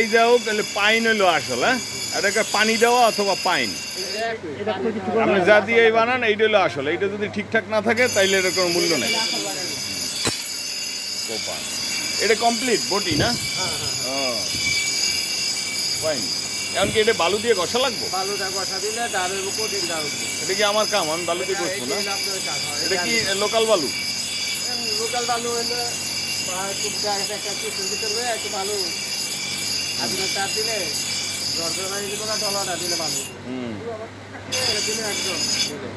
এই যাও তাহলে পাইন হলো আসল, হ্যাঁ এটাকে পানি দেওয়া অথবা পাইন আপনি যা দিয়ে এই বানান এইটা হলো আসল। এইটা যদি ঠিকঠাক না থাকে তাইলে এটার কোনো মূল্য নেই। কোপা এটা কমপ্লিট বটি না? ও ফাইন। এমনকি এটা বালু দিয়ে ঘষা লাগবো? বালুটা ঘষা দিলে ডাবের কোটিং ডাল। এটা কি আমার কাম? আমি বালু দিয়ে ঘষবো না? এটা কি লোকাল বালু? লোকাল বালু হলে একটু একটা কিছুর ভিতরে একটু বালু আপনার চার দিলে জর্জরা দিব না, ডলাটা দিলে বালু দিলে একদম দিলে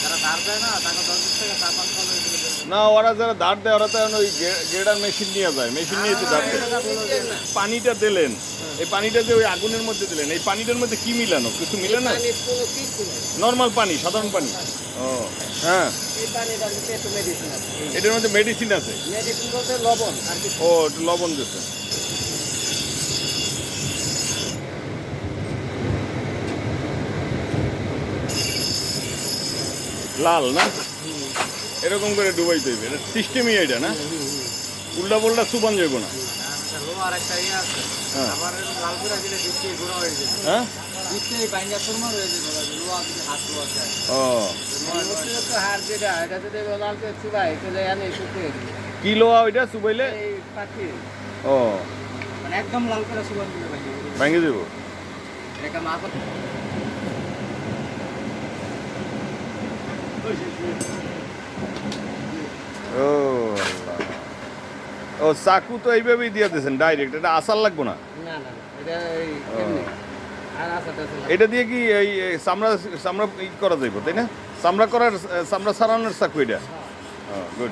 যারা ধার দেয় না টাকা 10 টাকা 4-5 টাকা দিলে না, ওরা যারা ধার দেয় ওরা তো এখন ওই গ্রেডার মেশিন নিয়ে যায়, মেশিন নিয়ে তো ধার দেয়। পানিটা দিলেন, এই পানিটা যে ওই আগুনের মধ্যে দিলেন, এই পানিটার মধ্যে কি মিলানো? কিছু মিলে না? নর্মাল পানি, সাধারণ পানি? ও হ্যাঁ, এই পানিটার ভিতরে একটু মেডিসিন আছে। এটার মধ্যে মেডিসিন আছে? মেডিসিন বলতে লবণ আর কি। ও একটু লবণ দিচ্ছে। লাল না, এরকম করে ডুবাইতে হইবে। এটা সিস্টেমই এটা না, উল্টা পাল্টা সুবান যাইব না। লোহার একটা ইয়ে আছে, হ্যাঁ। আবার লাল করে দিলে দিচ্ছি গুঁড়ো হয়ে যায়। হ্যাঁ দিচ্ছি বাইঙ্গা সুরমা হয়ে যায়, লোহা যদি হাত লোহা যায়। ও তো হার যেটা এটা যদি লাল করে চুবাই তাহলে এনে শুকিয়ে যায়। কি লোহা ওইটা চুবাইলে? এই পাখি ও মানে একদম লাল করে সুবান দিলে ভেঙে যাব। এটা মাথা ও আল্লাহ। ও চাকু তো এইভাবেই দিয়ে দিয়েছেন ডাইরেক্ট, এটা আসার লাগবো না? না না এটা এই এমনি আর আসাটা এটা দিয়ে কি এই চামড়া চামড়া ই করা যাইব তাই না? চামড়া করার, চামড়া ছাড়ানোর চাকু এটা? গুড।